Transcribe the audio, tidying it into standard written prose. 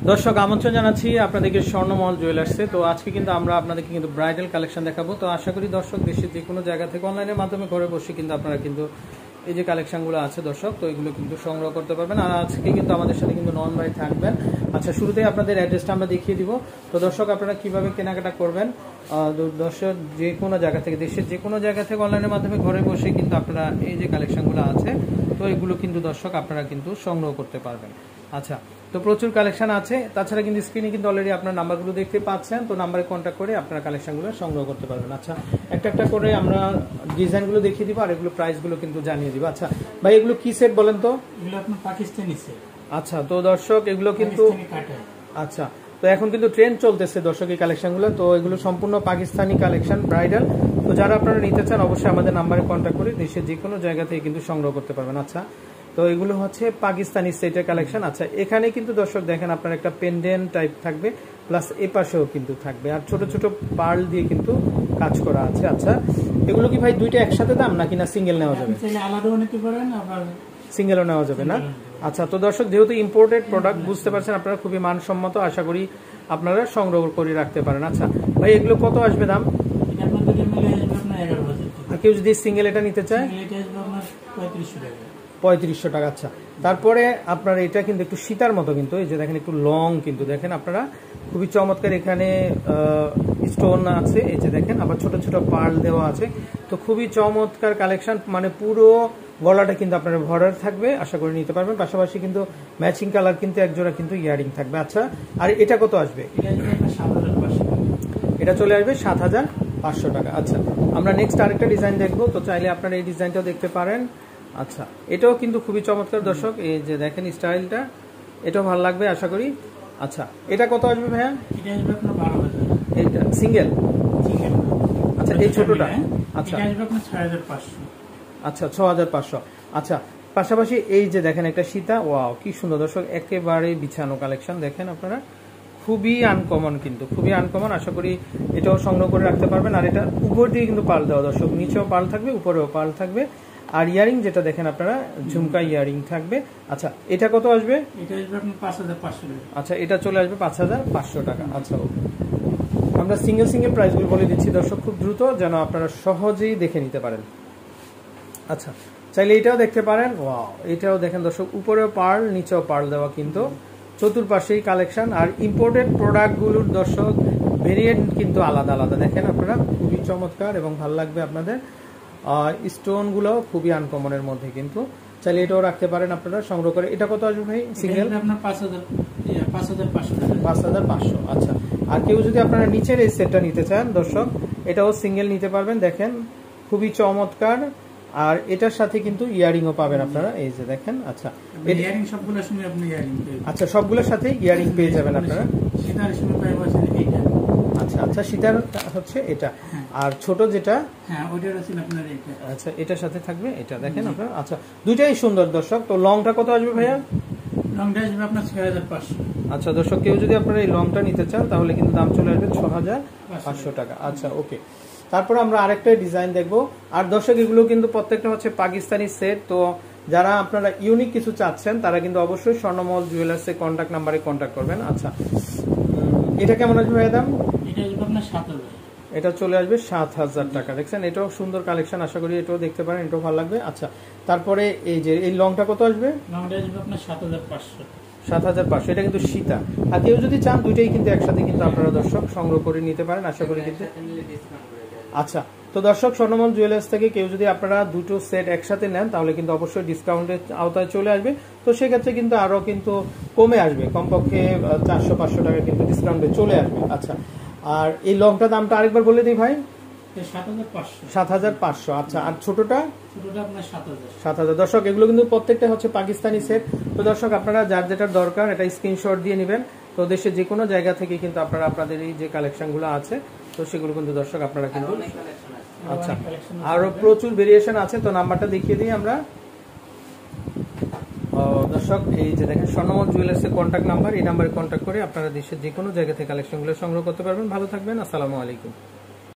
দর্শক আমন্ত্রণ জানাচ্ছি আপনাদেরকে স্বর্ণমহল জুয়েলার্সে। তো আজকে কিন্তু আমরা আপনাদেরকে কিন্তু ব্রাইডাল কালেকশন দেখাবো। তো আশা করি দর্শক দেশের যে কোনো জায়গা থেকে অনলাইনের মাধ্যমে ঘরে বসে কিন্তু আপনারা কিন্তু এই যে কালেকশনগুলো আছে দর্শক, তো এগুলো কিন্তু সংগ্রহ করতে পারবেন। আর আজকে কিন্তু আমাদের সাথে কিন্তু নন ভাই থাকবেন। আচ্ছা, শুরুতেই আপনাদের অ্যাড্রেসটা আমরা দেখিয়ে দিব। তো দর্শক আপনারা কিভাবে কেনাকাটা করবেন, দর্শক যে কোনো জায়গা থেকে, দেশের যে কোনো জায়গা থেকে অনলাইনের মাধ্যমে ঘরে বসে কিন্তু আপনারা এই যে কালেকশনগুলো আছে তো এগুলো কিন্তু দর্শক আপনারা কিন্তু সংগ্রহ করতে পারবেন। আচ্ছা, তো প্রচুর কালেকশন আছে। তাছাড়া কিন্তু স্ক্রিনে কিন্তু অলরেডি আপনার নাম্বারগুলো দেখতে পাচ্ছেন, তো নাম্বারে কন্ট্যাক্ট করে আপনারা কালেকশনগুলো সংগ্রহ করতে পারবেন। আচ্ছা, একটা একটা করে আমরা ডিজাইনগুলো দেখিয়ে দিব আর এগুলো প্রাইসগুলো কিন্তু জানিয়ে দিব। আচ্ছা ভাই, এগুলো কি সেট বলেন তো? এগুলো আপনার পাকিস্তানি সেট। আচ্ছা, তো দর্শক এগুলো কিন্তু আচ্ছা, তো এখন কিন্তু ট্রেন্ড চলতেছে দর্শক এই কালেকশনগুলো। তো এগুলো সম্পূর্ণ পাকিস্তানি কালেকশন ব্রাইডাল। তো যারা আপনারা নিতে চান অবশ্যই আমাদের নাম্বারে কন্ট্যাক্ট করে দেশের যে কোনো জায়গা থেকে কিন্তু সংগ্রহ করতে পারবেন। আচ্ছা, তো এগুলো হচ্ছে পাকিস্তানি সেটের কালেকশন। আচ্ছা, এখানে কিন্তু দর্শক দেখেন আপনার একটা পেন্ডেন্ট টাইপ থাকবে, প্লাস এ পাশেও কিন্তু থাকবে, আর ছোট ছোট পার্ল দিয়ে কিন্তু কাজ করা আছে। আচ্ছা, এগুলো কি ভাই দুইটা একসাথে দাম নাকি না সিঙ্গেল নেওয়া যাবে? আলাদাও নিতে পারেন, আবার সিঙ্গেলও নেওয়া যাবে না? আচ্ছা, তো দর্শক যেহেতু ইম্পোর্টেড প্রোডাক্ট বুঝতে পারছেন আপনারা, খুবই মানসম্মত, আশা করি আপনারা সংগ্রহ করে রাখতে পারেন। আচ্ছা ভাই, এগুলো কত আসবে দাম? আর কেউ যদি সিঙ্গেল এটা নিতে চায় 3500 টাকা। আচ্ছা, তারপরে আপনার এটা কিন্তু একটু সীতার মতো, কিন্তু এই যে দেখেন একটু লং, কিন্তু দেখেন আপনারা খুবই চমৎকার, এখানে স্টোন আছে, এই যে দেখেন আবার ছোট ছোট পার্ল দেওয়া আছে। তো খুবই চমৎকার কালেকশন, মানে পুরো গলাটা কিন্তু আপনার ভরার থাকবে, আশা করি নিতে পারবেন। পাশাপাশি কিন্তু ম্যাচিং কালার কিন্তু একজোড়া কিন্তু ইয়ারিং থাকবে। আচ্ছা, আর এটা কত আসবে? এটা চলে আসবে 7500 টাকা। আচ্ছা, আমরা নেক্সট আরেকটা ডিজাইন দেখবো, তো চাইলে আপনারা এই ডিজাইনটাও দেখতে পারেন। আচ্ছা, এটাও কিন্তু খুবই চমৎকার দর্শক, এই যে দেখেন স্টাইলটা, এটাও ভালো লাগবে আশা করি। আচ্ছা, এটা কত আসবে ভাইয়া? এটা সিঙ্গেল? আচ্ছা, এই ছোটটা? আচ্ছা আচ্ছা, 6500। আচ্ছা, পাশাপাশি এই যে দেখেন একটা সীতা, ওয়াও কি সুন্দর দর্শক, একেবারে বিছানো কালেকশন দেখেন আপনারা, খুবই আনকমন, কিন্তু খুবই আনকমন, আশা করি এটাও সংগ্রহ করে রাখতে পারবেন। আর এটা উপর দিয়ে কিন্তু পাল দেওয়া দর্শক, নিচেও পাল থাকবে উপরেও পাল থাকবে, আর ইয়ারিং যেটা দেখেন আপনারা ঝুমকা ইয়ারিং থাকবে। আচ্ছা, এটা কত আসবে? এটা আসবে আপনার 5500 টাকা। আচ্ছা, এটা চলে আসবে 5500 টাকা। আচ্ছা, আমরা সিঙ্গেল সিঙ্গেল প্রাইসগুলো বলে দিচ্ছি দর্শক খুব দ্রুত, যেন আপনারা সহজেই দেখে নিতে পারেন। আচ্ছা, চাইলে এটাও দেখতে পারেন, ওয়াও এটাও দেখেন দর্শক, উপরেও পার্ল নিচেও পার্ল দেওয়া, কিন্তু চতুর্পাশেই কালেকশন। আর ইম্পোর্টেড প্রোডাক্টগুলোর দর্শক ভেরিয়েন্ট কিন্তু আলাদা আলাদা দেখেন আপনারা, খুবই চমৎকার এবং ভালো লাগবে আপনাদের। স্টোনগুলো খুবই আনকমনের মধ্যে, কিন্তু চাইলে এটাও রাখতে পারেন আপনারা সংগ্রহ করে। এটা কত আসবে ভাই সিঙ্গেল? আপনার 5500। আচ্ছা, আর কেউ যদি আপনারা নিচের এই সেটটা নিতে চান দর্শক, এটাও সিঙ্গেল নিতে পারবেন, দেখেন খুবই চমৎকার। আর এটার সাথে কিন্তু ইয়ারিংও পাবেন আপনারা, এই যে দেখেন। আচ্ছা, ইয়ারিং সবগুলোর সঙ্গে আপনি ইয়ারিং পেয়ে, আচ্ছা সবগুলোর সাথে ইয়ারিং পেয়ে যাবেন আপনারা। সীতার সঙ্গে পাবেন এইটা। আচ্ছা আচ্ছা, সীতার হচ্ছে এটা, আর ছোট যেটা ওইটার আছে আপনার এইটা। আচ্ছা, এটার সাথে থাকবে এটা দেখেন আপনারা। আচ্ছা, দুইটাই সুন্দর দর্শক। তো লংটা কত আসবে ভাইয়া? লংটা আসবে আপনার 6500। আচ্ছা দর্শক, কেউ যদি আপনারা এই লংটা নিতে চান তাহলে কিন্তু দাম চলে আসবে 6500 টাকা। আচ্ছা, ওকে। তারপর আমরা আরেকটা ডিজাইন দেখবো। আর দর্শক এগুলো কিন্তু প্রত্যেকটা হচ্ছে পাকিস্তানি সেট। তো যারা আপনারা ইউনিক কিছু চাচ্ছেন তারা কিন্তু অবশ্যই স্বর্ণমহল জুয়েলার্সের কন্ট্যাক্ট নাম্বারে কন্ট্যাক্ট করবেন। আচ্ছা, এটা কেমন আসবে ভাই দাম? এটা আসবে আপনার 7000। এটা চলে আসবে 7000 টাকা। দেখছেন, এটাও সুন্দর কালেকশন, আশা করি এটাও দেখতে পারেন, এটাও ভালো লাগবে। আচ্ছা, তারপরে এই যে এই লংটা কত আসবে? লংটা আসবে আপনার 7500। 7500, এটা কিন্তু সীতা। আর কেউ যদি চান দুইটাই কিন্তু একসাথে কিন্তু আপনারা দর্শক সংগ্রহ করে নিতে পারেন, আশা করি কিন্তু। আচ্ছা, তো দর্শক স্বর্ণমহল জুয়েলার্স থেকে কেউ যদি আপনারা দুটো সেট একসাথে নেন তাহলে কিন্তু অবশ্যই ডিসকাউন্টের আওতায় চলে আসবে। তো সেক্ষেত্রে কিন্তু আরো কিন্তু কমে আসবে, কমপক্ষে 400-500 টাকা কিন্তু ডিসকাউন্টে চলে আসবে। আচ্ছা, আর এই লংটা দামটা আরেকবার বলে দিই ভাই। 7500। আচ্ছা, আর ছোটটা? ছোটটা আপনার 7000। দর্শক এগুলো কিন্তু প্রত্যেকটা হচ্ছে পাকিস্তানি সেট। তো দর্শক আপনারা যার যেটার দরকার এটা স্ক্রিনশট দিয়ে নেবেন। তো দেশের যে কোনো জায়গা থেকে কিন্তু আপনারা আপনাদের এই যে কালেকশনগুলো আছে তো সেগুলো কিন্তু দর্শক আপনারা কিন্তু, আচ্ছা আরো প্রচুর ভেরিয়েশন আছে। তো নাম্বারটা দেখিয়ে দিই আমরা দর্শক, এই যে দেখেন স্বর্ণমহল জুয়েলার্সের কন্ট্যাক্ট নাম্বার, এই নাম্বারে কন্ট্যাক্ট করে আপনারা দেশের যে কোনো জায়গা থেকে কালেকশনগুলো সংগ্রহ করতে পারবেন। ভালো থাকবেন, আসসালামু আলাইকুম।